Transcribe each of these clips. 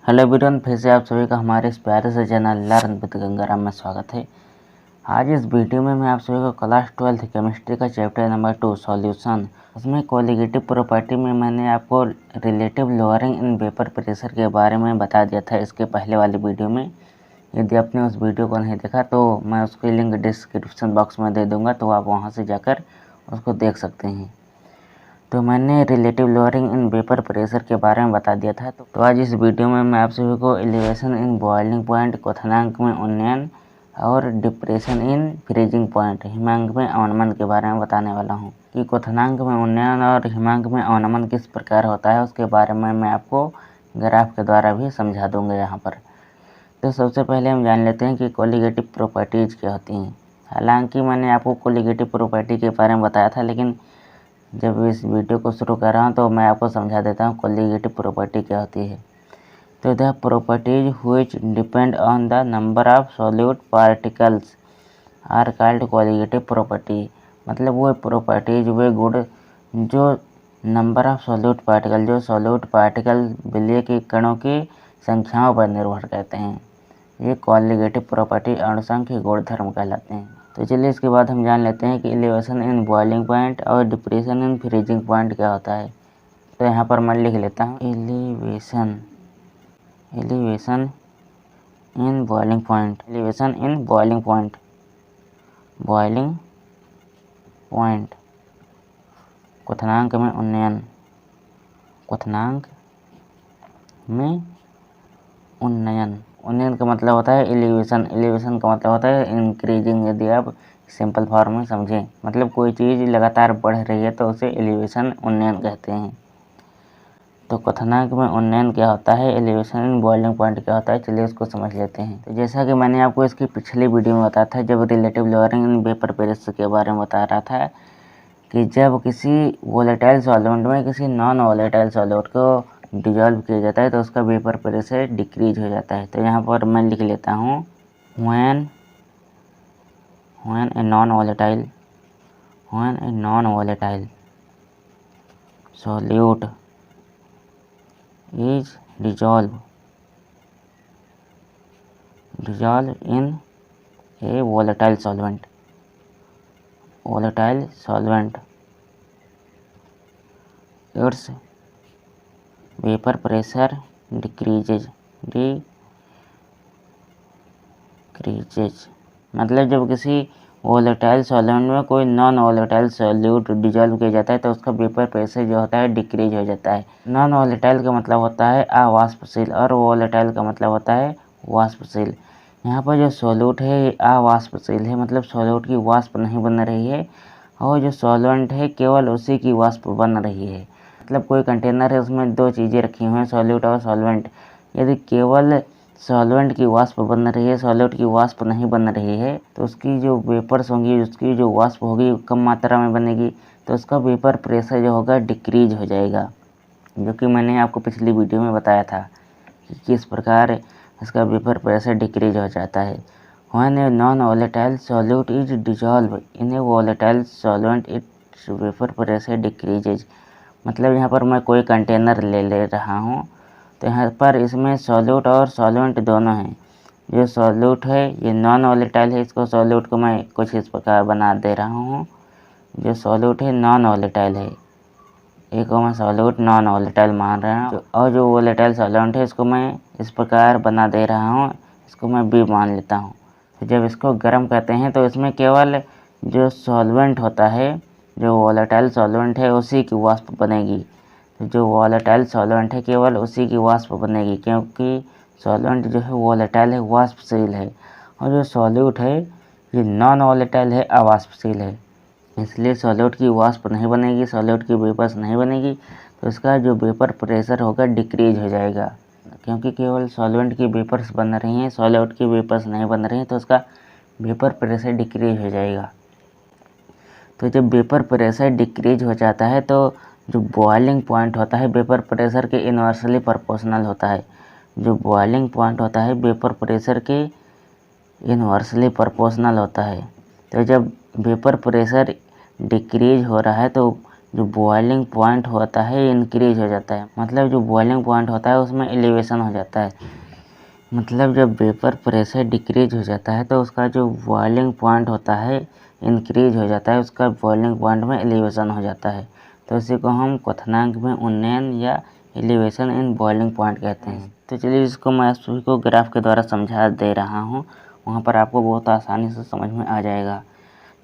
Hello everyone, फिर से आप सभी का हमारे इस प्यारे से चैनल लर्न विद गंगाराम में स्वागत है। आज इस वीडियो में मैं आप सभी को क्लास 12 केमिस्ट्री का चैप्टर नंबर 2 सॉल्यूशन, उसमें कोलिगेटिव प्रॉपर्टी में मैंने आपको relative lowering in vapour pressure के बारे में बता दिया था इसके पहले वाली वीडियो में। यदि आपने उस वीडियो को नहीं देखा तो मैं उसकी लिंक डिस्क्रिप्शन बॉक्स में दे दूँगा, तो आप वहाँ से जाकर उसको देख सकते हैं। तो मैंने relative lowering in vapour pressure के बारे में बता दिया था। तो आज इस वीडियो में मैं आप सभी को एलिवेशन इन बॉइलिंग पॉइंट, क्वथनांक में उन्नयन और डिप्रेशन इन फ्रीजिंग पॉइंट, हिमांक में अवनमन के बारे में बताने वाला हूँ कि क्वथनांक में उन्नयन और हिमांक में अवनमन किस प्रकार होता है। उसके बारे में मैं आपको ग्राफ के द्वारा भी समझा दूँगा यहाँ पर। तो सबसे पहले हम जान लेते हैं कि कोलिगेटिव प्रॉपर्टीज़ क्या होती हैं। हालांकि मैंने आपको कोलिगेटिव प्रॉपर्टी के बारे में बताया था, लेकिन जब इस वीडियो को शुरू कर रहा हूँ तो मैं आपको समझा देता हूँ कोलिगेटिव प्रॉपर्टी क्या होती है। तो the properties which depend on the number of solute particles are called colligative property. मतलब वो प्रॉपर्टीज, वे गुण जो नंबर ऑफ सॉल्यूट पार्टिकल, जो सॉल्यूट पार्टिकल विलय के कणों की संख्याओं पर निर्भर करते हैं, ये कोलिगेटिव प्रॉपर्टी अणुसंख्य गुणधर्म कहलाते हैं। तो चलिए इसके बाद हम जान लेते हैं कि एलिवेशन इन बॉइलिंग पॉइंट और डिप्रेशन इन फ्रीजिंग पॉइंट क्या होता है। तो यहाँ पर मैं लिख लेता हूँ elevation in boiling point, elevation in boiling point, क्वथनांक में उन्नयन, क्वथनांक में उन्नयन। उन्नयन का मतलब होता है एलिवेशन, एलिवेशन का मतलब होता है इंक्रीजिंग। यदि आप सिंपल फॉर्म में समझें, मतलब कोई चीज़ लगातार बढ़ रही है तो उसे एलिवेशन उन्नयन कहते हैं। तो क्वथनांक में उन्नयन क्या होता है, एलिवेशन इन बॉइलिंग पॉइंट क्या होता है, चलिए उसको समझ लेते हैं। तो जैसा कि मैंने आपको इसकी पिछली वीडियो में बताया था, जब relative lowering in vapour pressure के बारे में बता रहा था कि जब किसी वोलेटाइल सॉल्वेंट में किसी नॉन वोलेटाइल सॉल्वेंट को डिजॉल्व किया जाता है तो उसका वेपर प्रेशर डिक्रीज हो जाता है। तो यहाँ पर मैं लिख लेता हूँ when a non volatile solute is dissolved in a volatile solvent, its vapor pressure decreases। मतलब जब किसी वोलेटाइल सॉल्वेंट में कोई नॉन वोलेटाइल सॉल्यूट डिजॉल्व किया जाता है तो उसका वेपर प्रेशर जो होता है डिक्रीज हो जाता है। नॉन वोलेटाइल का मतलब होता है अवाष्पशील और वोलेटाइल का मतलब होता है वाष्पशील। यहाँ पर जो सॉल्यूट है ये अवाष्पशील है, मतलब सॉल्यूट की वाष्प नहीं बन रही है, और जो सॉल्वेंट है केवल उसी की वाष्प बन रही है। मतलब कोई कंटेनर है, उसमें दो चीज़ें रखी हुई हैं, सॉल्यूट और सॉल्वेंट। यदि केवल सॉल्वेंट की वाष्प बन रही है, सॉल्यूट की वाष्प नहीं बन रही है, तो उसकी जो वेपर्स होंगी, उसकी जो वाष्प होगी कम मात्रा में बनेगी, तो उसका वेपर प्रेशर जो होगा डिक्रीज हो जाएगा, जो कि मैंने आपको पिछली वीडियो में बताया था कि किस प्रकार इसका वेपर प्रेशर डिक्रीज हो जाता है। When a non-volatile solute is dissolved in a volatile solvent, its vapor pressure decreases। मतलब यहाँ पर मैं कोई कंटेनर ले रहा हूँ, तो यहाँ पर इसमें सॉल्यूट और सॉल्वेंट दोनों हैं। जो सॉल्यूट है ये नॉन वोलेटाइल है, इसको सॉल्यूट को मैं कुछ इस प्रकार बना दे रहा हूँ। जो सॉल्यूट है नॉन वोलेटाइल है, एक को मैं सॉल्यूट नॉन वोलेटाइल मान रहा हूँ, और जो वोलेटाइल सॉल्वेंट है इसको मैं इस प्रकार बना दे रहा हूँ, इसको मैं बी मान लेता हूँ। तो जब इसको गर्म करते हैं तो इसमें केवल जो सॉल्वेंट होता है, जो वोलेटाइल सॉल्वेंट है, उसी की वाष्प बनेगी। तो जो वोलेटाइल सॉल्वेंट है केवल उसी की वाष्प बनेगी, क्योंकि सॉल्वेंट जो है वोलेटाइल है, वाष्पशील है, और जो सॉल्यूट है ये नॉन वोलेटाइल है, अवाष्पशील है। इसलिए सॉल्यूट की वाष्प नहीं बनेगी, सॉल्यूट की वेपर्स नहीं बनेगी, तो इसका जो वेपर प्रेशर होगा डिक्रीज हो जाएगा। क्योंकि केवल सॉल्वेंट की वेपर्स बन रही हैं, सॉल्यूट की वेपर्स नहीं बन रही हैं, तो उसका वेपर प्रेशर डिक्रीज हो जाएगा। तो जब वेपर प्रेशर डिक्रीज हो जाता है तो जो बॉइलिंग पॉइंट होता है वेपर प्रेशर के इन्वर्सली प्रोपोर्शनल होता है। जो बॉइलिंग पॉइंट होता है वेपर प्रेशर के इन्वर्सली प्रोपोर्शनल होता है। तो जब वेपर प्रेशर डिक्रीज हो रहा है तो जो बॉइलिंग पॉइंट होता है इंक्रीज हो जाता है। मतलब जो बॉइलिंग पॉइंट होता है उसमें एलिवेशन हो जाता है। मतलब जब वेपर प्रेशर डिक्रीज हो जाता है तो उसका जो बॉइलिंग पॉइंट होता है इंक्रीज हो जाता है, उसका बॉइलिंग पॉइंट में एलिवेशन हो जाता है। तो इसी को हम क्वथनांक में उन्नयन या एलिवेशन इन बॉइलिंग पॉइंट कहते हैं। तो चलिए इसको मैं आप सभी को ग्राफ के द्वारा समझा दे रहा हूँ, वहाँ पर आपको बहुत आसानी से समझ में आ जाएगा।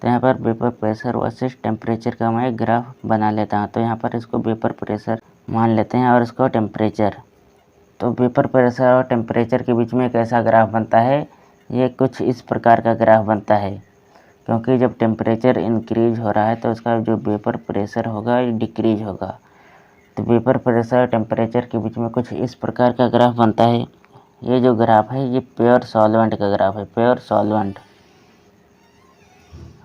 तो यहाँ पर वेपर प्रेशर वर्सेस टेम्परेचर का मैं एक ग्राफ बना लेता हूँ। तो यहाँ पर इसको वेपर प्रेशर मान लेते हैं और इसको टेम्परेचर। तो वेपर प्रेशर और टेम्परेचर के बीच में एक ऐसा ग्राफ बनता है, ये कुछ इस प्रकार का ग्राफ बनता है। क्योंकि जब टेम्परेचर इंक्रीज हो रहा है तो उसका जो वेपर प्रेशर होगा ये डिक्रीज होगा। तो वेपर प्रेशर और टेम्परेचर के बीच में कुछ इस प्रकार का ग्राफ बनता है। ये जो ग्राफ है ये प्योर सॉल्वेंट का ग्राफ है, प्योर सॉल्वेंट।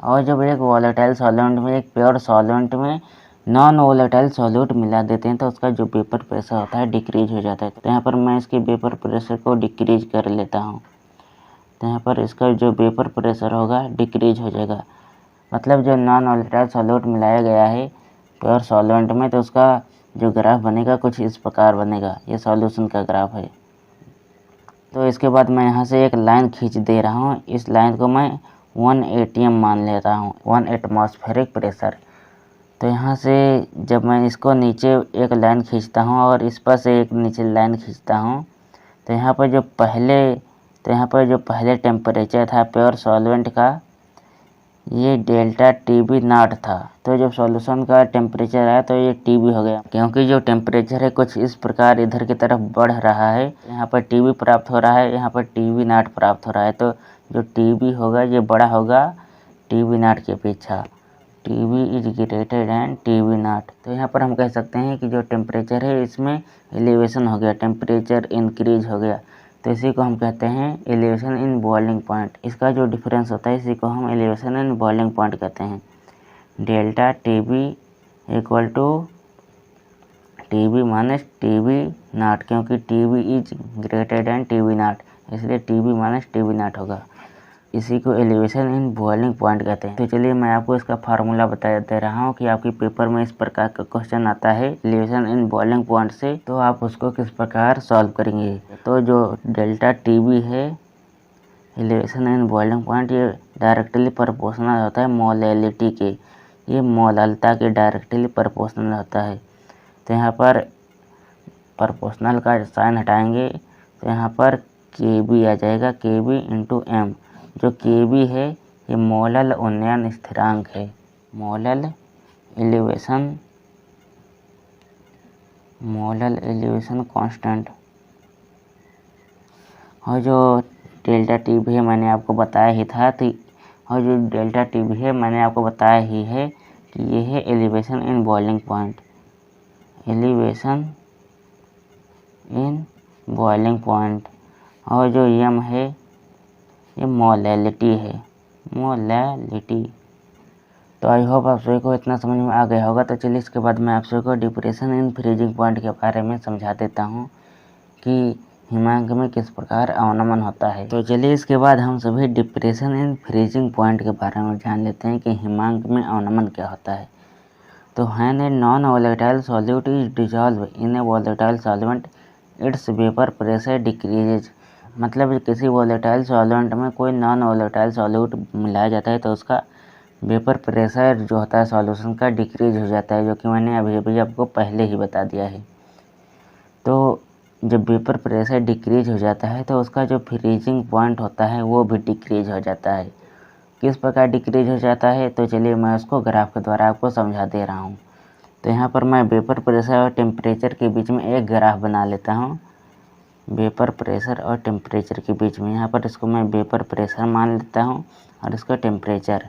और जब एक वोलेटाइल सॉल्वेंट में एक प्योर सॉल्वेंट में नॉन वोलेटाइल सॉल्यूट मिला देते हैं तो उसका जो वेपर प्रेशर होता है डिक्रीज हो जाता है। तो यहाँ पर मैं इसके वेपर प्रेशर को डिक्रीज कर लेता हूँ। तो यहाँ पर इसका जो वेपर प्रेशर होगा डिक्रीज हो जाएगा। मतलब जो नॉन वोलेटाइल सॉल्यूट मिलाया गया है प्योर सॉल्वेंट में तो उसका जो ग्राफ बनेगा कुछ इस प्रकार बनेगा। ये सॉल्यूशन का ग्राफ है। तो इसके बाद मैं यहाँ से एक लाइन खींच दे रहा हूँ। इस लाइन को मैं 1 atm मान लेता हूँ, 1 एटमॉस्फेरिक प्रेशर। तो यहाँ से जब मैं इसको नीचे एक लाइन खींचता हूँ और इस पर से एक नीचे लाइन खींचता हूँ तो यहाँ पर जो पहले टेम्परेचर था प्योर सॉल्वेंट का ये डेल्टा टीबी नॉट था। तो जब सॉल्यूशन का टेम्परेचर आया तो ये टीबी हो गया, क्योंकि जो टेम्परेचर है कुछ इस प्रकार इधर की तरफ बढ़ रहा है। यहाँ पर टीबी प्राप्त हो रहा है, यहाँ पर टीबी नॉट प्राप्त हो रहा है। तो जो टीबी होगा ये बड़ा होगा टीबी नॉट की अपेक्षा। TB is greater than TB not. तो यहाँ पर हम कह सकते हैं कि जो टेम्परेचर है इसमें एलिवेशन हो गया, टेम्परेचर इंक्रीज हो गया। तो इसी को हम कहते हैं एलिवेशन इन बॉइलिंग पॉइंट। इसका जो डिफरेंस होता है इसी को हम एलिवेशन इन बॉइलिंग पॉइंट कहते हैं। Delta TB equal to TB minus TB naught, क्योंकि TB is greater than TB naught, इसलिए टीबी माइनस टीबी नॉट होगा। इसी को एलिवेशन इन बॉइलिंग पॉइंट कहते हैं। तो चलिए मैं आपको इसका फार्मूला बता दे रहा हूँ कि आपके पेपर में इस प्रकार का क्वेश्चन आता है एलिवेशन इन बॉइलिंग पॉइंट से, तो आप उसको किस प्रकार सॉल्व करेंगे। तो जो डेल्टा टीबी है एलिवेशन इन बॉइलिंग पॉइंट ये डायरेक्टली प्रोपोर्शनल होता है मोलैलिटी के, ये मोललता के डायरेक्टली प्रोपोर्शनल होता है। तो यहाँ पर प्रोपोर्शनल का साइन हटाएंगे तो यहाँ पर के बी आ जाएगा, के बी इंटू एम। जो के बी है ये मोलल उन्नयन स्थिरांक है, मोलल एलिवेशन कांस्टेंट। और जो डेल्टा टी भी है मैंने आपको बताया ही था, तो और जो डेल्टा टी भी है मैंने आपको बताया ही है कि ये है elevation in boiling point, elevation in boiling point. और जो यम है ये मोलैलिटी है, मोलैलिटी। तो आई होप आप सभी को इतना समझ में आ गया होगा। तो चलिए इसके बाद मैं आप सभी को डिप्रेशन इन फ्रीजिंग पॉइंट के बारे में समझा देता हूँ कि हिमांक में किस प्रकार अवनमन होता है। तो चलिए इसके बाद हम सभी डिप्रेशन इन फ्रीजिंग पॉइंट के बारे में जान लेते हैं कि हिमांक में अवनमन क्या होता है। तो when a non volatile solute is dissolve in A volatile solvent it's vapour pressure decreases. मतलब किसी वोलेटाइल सॉल्वेंट में कोई नॉन वोलेटाइल सॉल्यूट मिलाया जाता है तो उसका वेपर प्रेशर जो होता है सॉल्यूशन का डिक्रीज हो जाता है, जो कि मैंने अभी आपको पहले ही बता दिया है। तो जब वेपर प्रेशर डिक्रीज हो जाता है तो उसका जो फ्रीजिंग पॉइंट होता है वो भी डिक्रीज हो जाता है। किस प्रकार डिक्रीज हो जाता है तो चलिए मैं उसको ग्राफ के द्वारा आपको समझा दे रहा हूँ। तो यहाँ पर मैं वेपर प्रेशर और टेम्परेचर के बीच में एक ग्राफ बना लेता हूँ, वेपर प्रेशर और टेम्परेचर के बीच में। यहाँ पर इसको मैं वेपर प्रेशर मान लेता हूँ और इसको टेम्परेचर।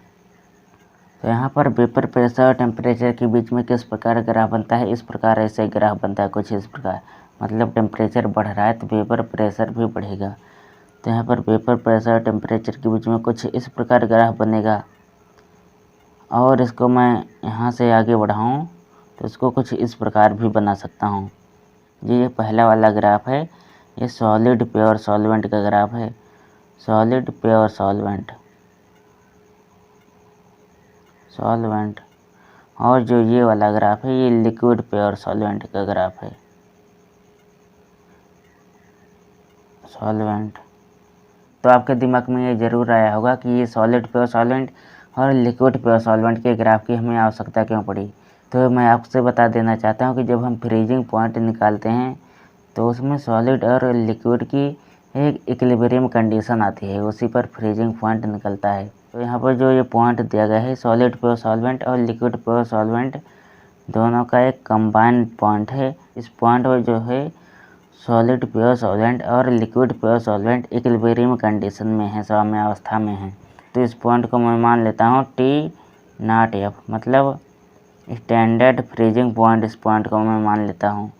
तो यहाँ पर वेपर प्रेशर और टेम्परेचर के बीच में किस प्रकार ग्राफ बनता है, इस प्रकार ऐसे ग्राफ बनता है कुछ इस प्रकार। मतलब टेम्परेचर बढ़ रहा है तो वेपर प्रेशर भी बढ़ेगा। तो यहाँ पर वेपर प्रेशर और टेम्परेचर के बीच में कुछ इस प्रकार ग्राफ बनेगा। और इसको मैं यहाँ से आगे बढ़ाऊँ तो इसको कुछ इस प्रकार भी बना सकता हूँ। ये पहला वाला ग्राफ है, ये सॉलिड प्योर सॉल्वेंट का ग्राफ है, सॉलिड प्योर सॉल्वेंट। और जो ये वाला ग्राफ है ये लिक्विड प्योर सॉल्वेंट का ग्राफ है। सॉल्वेंट, तो आपके दिमाग में ये ज़रूर आया होगा कि ये सॉलिड प्योर सॉल्वेंट और लिक्विड प्योर सॉल्वेंट के ग्राफ की हमें आवश्यकता क्यों पड़ी। तो मैं आपसे बता देना चाहता हूँ कि जब हम फ्रीजिंग पॉइंट निकालते हैं तो उसमें सॉलिड और लिक्विड की एक इक्विलिब्रियम कंडीशन आती है, उसी पर फ्रीजिंग पॉइंट निकलता है। तो यहाँ पर जो ये पॉइंट दिया गया है सॉलिड प्योर सॉल्वेंट और लिक्विड प्योर सॉल्वेंट दोनों का एक कंबाइंड पॉइंट है। इस पॉइंट पर जो है सॉलिड प्योर सॉल्वेंट और liquid pure solvent equilibrium condition में है, साम्य अवस्था में है। तो इस पॉइंट को मैं मान लेता हूँ T0F, मतलब स्टैंडर्ड फ्रीजिंग पॉइंट। इस पॉइंट को मैं मान लेता हूँ।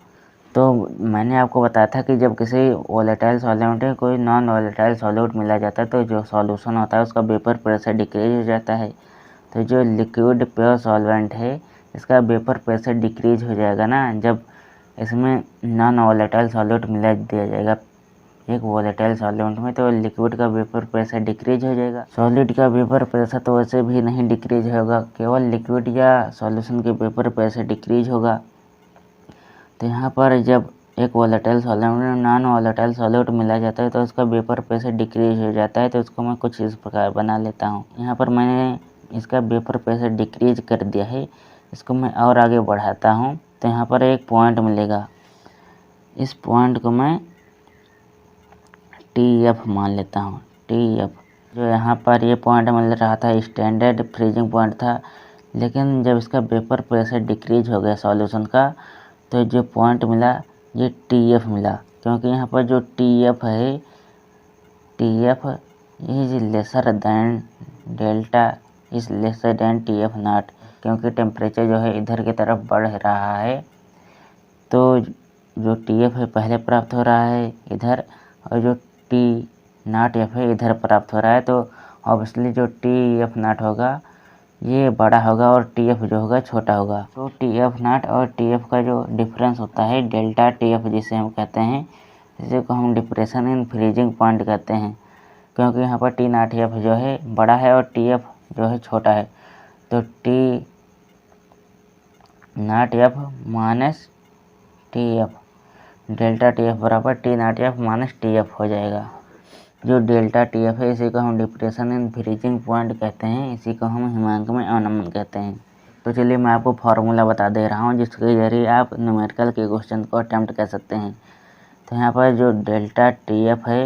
तो मैंने आपको बताया था कि जब किसी वोलेटाइल सॉल्वेंट में कोई नॉन वोलेटाइल सॉल्यूट मिला जाता है तो जो सॉल्यूशन होता है उसका वेपर प्रेशर डिक्रीज हो जाता है। तो जो लिक्विड प्योर सॉल्वेंट है इसका वेपर प्रेशर डिक्रीज हो जाएगा ना, जब इसमें नॉन वोलेटाइल सॉल्यूट मिला दिया जाएगा एक वोलेटाइल सॉल्वेंट में, तो लिक्विड का वेपर प्रेशर डिक्रीज हो जाएगा। सॉलिड का वेपर प्रेशर तो वैसे भी नहीं डिक्रीज होगा, केवल लिक्विड या सॉल्यूशन के वेपर प्रेशर डिक्रीज होगा। तो यहाँ पर जब एक वोलेटाइल सॉल्वेंट में नॉन वोलेटाइल सॉल्यूट मिला जाता है तो उसका वेपर प्रेशर डिक्रीज हो जाता है। तो उसको मैं कुछ इस प्रकार बना लेता हूँ। यहाँ पर मैंने इसका वेपर प्रेशर डिक्रीज कर दिया है, इसको मैं और आगे बढ़ाता हूँ तो यहाँ पर एक पॉइंट मिलेगा। इस पॉइंट को मैं TF मान लेता हूँ। TF जो यहाँ पर ये पॉइंट मिल रहा था स्टैंडर्ड फ्रीजिंग पॉइंट था, लेकिन जब इसका वेपर प्रेशर डिक्रीज हो गया सॉल्यूशन का तो जो पॉइंट मिला ये TF मिला, क्योंकि यहाँ पर जो TF है TF is lesser than delta is lesser than TF0, क्योंकि टेम्परेचर जो है इधर की तरफ बढ़ रहा है। तो जो TF है पहले प्राप्त हो रहा है इधर, और जो T0F है इधर प्राप्त हो रहा है। तो ऑब्वियसली जो TF0 होगा ये बड़ा होगा और TF जो होगा छोटा होगा। तो TF0 और TF का जो डिफरेंस होता है डेल्टा TF जिसे हम कहते हैं, जिसे को हम डिप्रेशन इन फ्रीजिंग पॉइंट कहते हैं, क्योंकि यहाँ पर T0F जो है बड़ा है और TF जो है छोटा है। तो T0F minus TF, delta TF बराबर T0F माइनस TF हो जाएगा। जो डेल्टा TF है इसी को हम डिप्रेशन इन फ्रीजिंग पॉइंट कहते हैं, इसी को हम हिमांक में अवनमन कहते हैं। तो चलिए मैं आपको फार्मूला बता दे रहा हूँ जिसके जरिए आप न्यूमेरिकल के क्वेश्चन को अटेम्प्ट कर सकते हैं। तो यहाँ पर जो डेल्टा TF है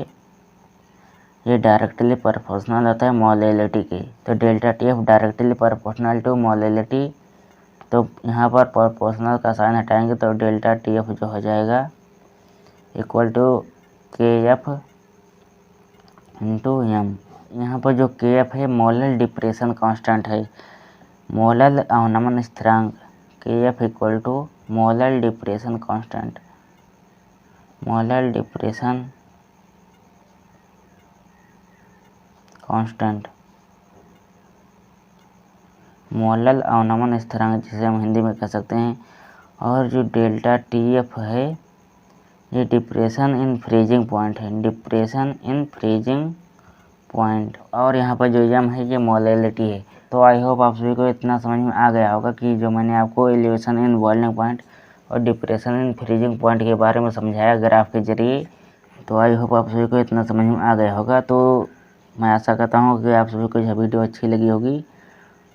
ये डायरेक्टली प्रोपोर्शनल होता है मोलैलिटी के। तो delta TF directly proportional to molality, तो यहाँ पर प्रोपोर्शनल का साइन हटाएंगे तो डेल्टा TF जो हो जाएगा equal to KF into M। यहाँ पर जो KF है मोलल डिप्रेशन कांस्टेंट है, मोलल अवनमन स्थिरांक। KF equal to molal depression constant, molal depression constant, molal अवनमन स्थिरांक जिसे हम हिंदी में कह सकते हैं। और जो डेल्टा TF है ये डिप्रेशन इन फ्रीजिंग पॉइंट है, डिप्रेशन इन फ्रीजिंग पॉइंट। और यहाँ पर जो M है ये मोलैलिटी है। तो आई होप आप सभी को इतना समझ में आ गया होगा कि जो मैंने आपको एलिवेशन इन बॉइलिंग पॉइंट और डिप्रेशन इन फ्रीजिंग पॉइंट के बारे में समझाया ग्राफ के जरिए। तो आई होप आप सभी को इतना समझ में आ गया होगा। तो मैं आशा करता हूँ कि आप सभी को यह वीडियो अच्छी लगी होगी।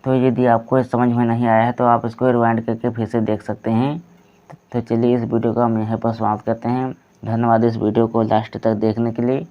तो यदि आपको समझ में नहीं आया है तो आप इसको रिवाइंड करके फिर से देख सकते हैं। तो चलिए इस वीडियो को हम यहीं पर समाप्त करते हैं। धन्यवाद इस वीडियो को लास्ट तक देखने के लिए।